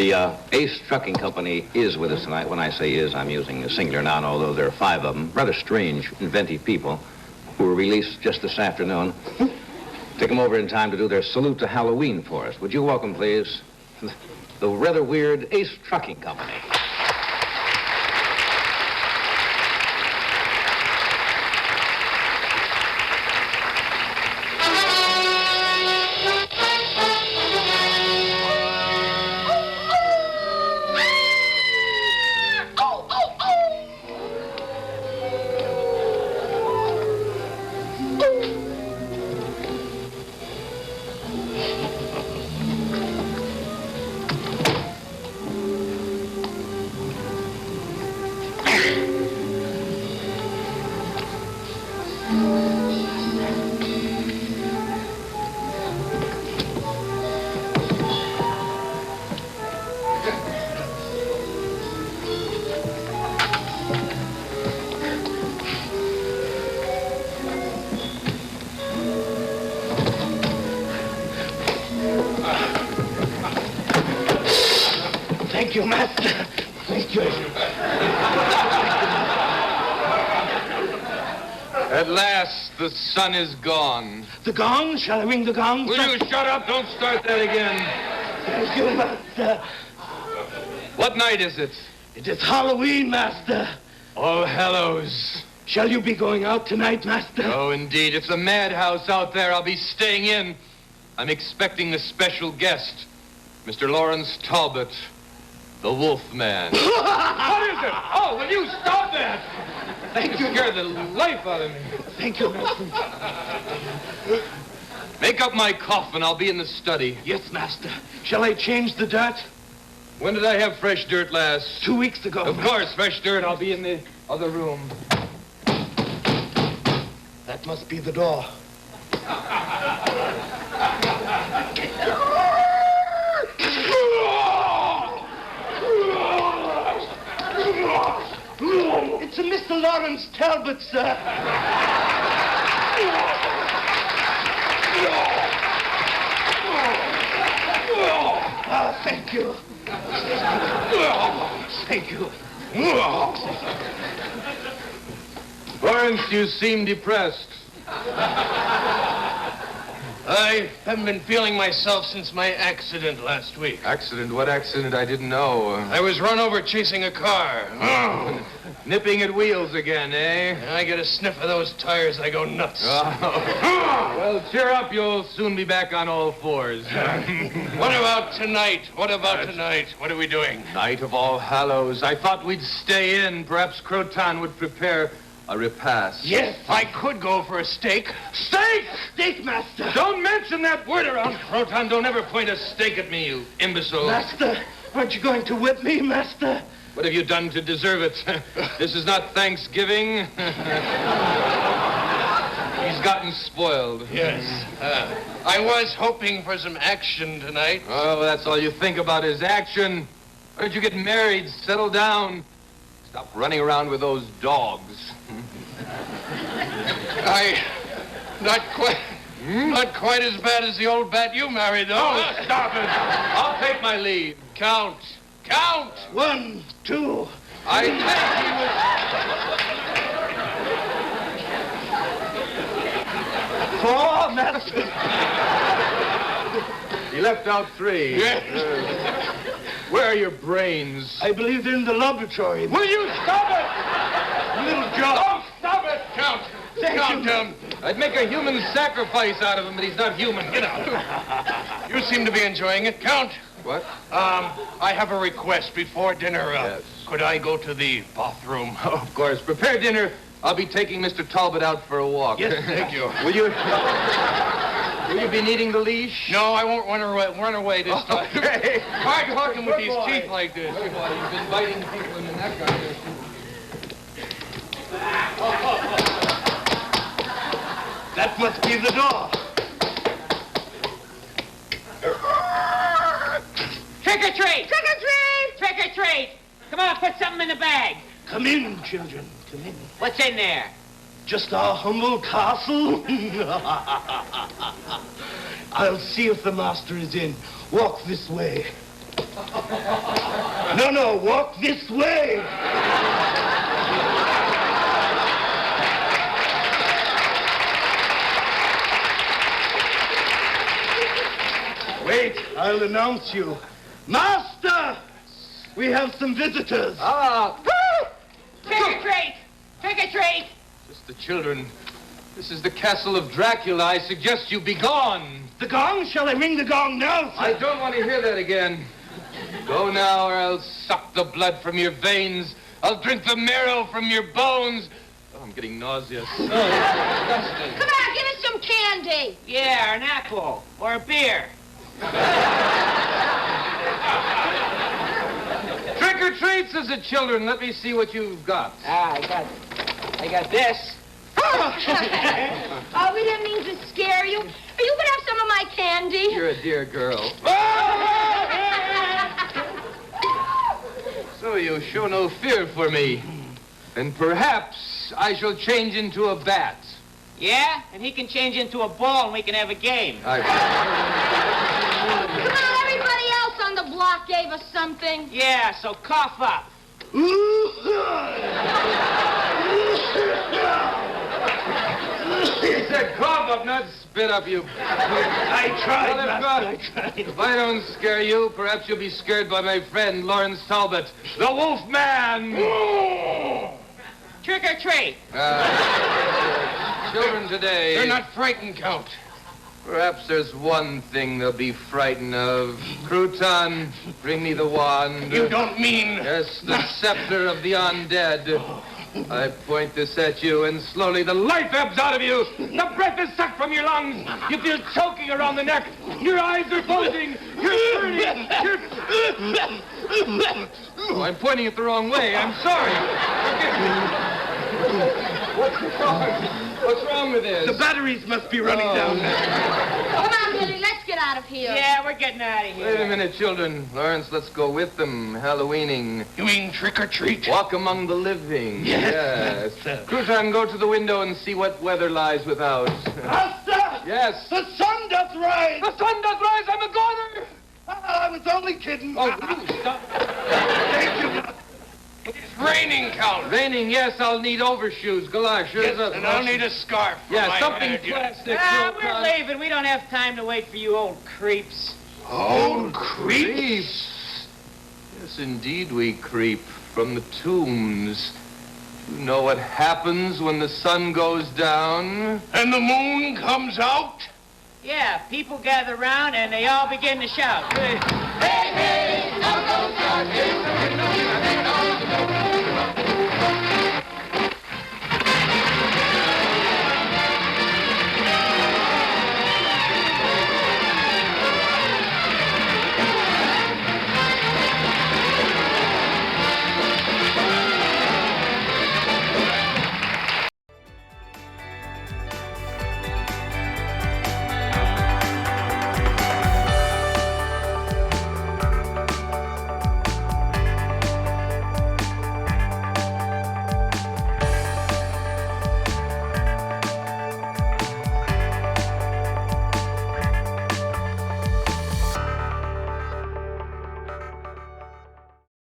The Ace Trucking Company is with us tonight. When I say is, I'm using a singular noun, although there are 5 of them. Rather strange, inventive people who were released just this afternoon. Take them over in time to do their salute to Halloween for us. Would you welcome, please, the rather weird Ace Trucking Company. Thank you, Master. Thank you. At last, the sun is gone. The gong? Shall I ring the gong? Will you shut up? Don't start that again. Thank you, Master. What night is it? It is Halloween, Master. All Hallows. Shall you be going out tonight, Master? Oh, indeed. It's a madhouse out there. I'll be staying in. I'm expecting a special guest, Mr. Lawrence Talbot, the Wolf Man. What is it? Oh, will you stop that? Thank you. Scared the life out of me. Thank you, Master. Make up my coffin. I'll be in the study. Yes, Master. Shall I change the dirt? When did I have fresh dirt last? 2 weeks ago. Of course, fresh dirt. I'll be in the other room. That must be the door. It's a Mr. Lawrence Talbot, sir. Oh, thank you. Thank you. Lawrence, you seem depressed. I haven't been feeling myself since my accident last week. Accident? What accident? I didn't know. I was run over chasing a car. Nipping at wheels again, eh? I get a sniff of those tires, I go nuts. Well, cheer up. You'll soon be back on all fours. What about tonight? What about tonight? What are we doing? Night of All Hallows. I thought we'd stay in. Perhaps Croton would prepare a repast. Yes, I could go for a steak. Steak! Steak, Master. Don't mention that word around, Croton. Don't ever point a steak at me, you imbecile. Master, aren't you going to whip me, Master? What have you done to deserve it? This is not Thanksgiving. He's gotten spoiled. Yes. I was hoping for some action tonight. Oh, that's all you think about is action. Why don't you get married, settle down, stop running around with those dogs? Not quite as bad as the old bat you married, though. Oh, stop it. I'll take my leave. Count. 1, 2. I think 4, Master. he left out 3. Yes. Where are your brains? I believe they're in the laboratory. Will you stop it? Little job. Oh, stop it! Count. Thank Count you. him. I'd make a human sacrifice out of him, but he's not human. Get out. You seem to be enjoying it. Count. What? I have a request before dinner. Yes. Could I go to the bathroom? Oh, of course. Prepare dinner. I'll be taking Mr. Talbot out for a walk. Yes, thank you. Will you be needing the leash? No, I won't run away this time. Okay. Hard talking with Good these boy. teeth like this. Good boy. He's been biting people in the neck out here. That must be the door. Trick or treat! Trick or treat! Trick or treat! Come on, put something in the bag. Come in, children. Come in. What's in there? Just our humble castle. I'll see if the master is in. Walk this way. No, walk this way. Wait, I'll announce you. Master! We have some visitors. Trick or treat! Trick or treat! Just the children. This is the castle of Dracula. I suggest you be gone. The gong? Shall I ring the gong now, sir? I don't want to hear that again. Go now, or I'll suck the blood from your veins. I'll drink the marrow from your bones. Oh, I'm getting nauseous. Oh, it's disgusting. Come on, give us some candy. Yeah, or an apple. Or a beer. Trick or treat, says the children. Let me see what you've got. I got this. Oh, we didn't mean to scare you. Are you gonna have some of my candy? You're a dear girl. So you show no fear for me. And perhaps I shall change into a bat. Yeah? And he can change into a ball and we can have a game. Come on, everybody else on the block gave us something. Yeah, so cough up. He said cough up, not spit up, you... I tried, Well, Master, I tried. If I don't scare you, perhaps you'll be scared by my friend, Lawrence Talbot, the Wolf Man. Trick or treat. Children today... They're not frightened, Count. Perhaps there's one thing they'll be frightened of. Crouton, bring me the wand. You don't mean... Yes, the scepter of the undead. I point this at you, and slowly the life ebbs out of you. The breath is sucked from your lungs. You feel choking around the neck. Your eyes are bulging. You're burning. Oh, I'm pointing it the wrong way. I'm sorry. Forgive me. What's wrong? What's wrong with this? The batteries must be running down. Come on, Billy, let's get out of here. Yeah, we're getting out of here. Wait a minute, children. Lawrence, let's go with them. Halloweening. You mean trick or treat? Walk among the living. Yes. Crouton, go to the window and see what weather lies without. Master! Yes. The sun doth rise! The sun does rise. I'm a goner. I was only kidding. Oh, will you stop? Thank you. It's raining, Count. Raining, yes, I'll need overshoes, galoshes. Yes, and I'll need a scarf for Yeah, my something head, yeah. plastic. We're Crouton. leaving. We don't have time to wait for you old creeps. Old creep. Creeps. Yes, indeed we creep from the tombs. You know what happens when the sun goes down? And the moon comes out? Yeah, people gather around and they all begin to shout. Hey, hey, hey,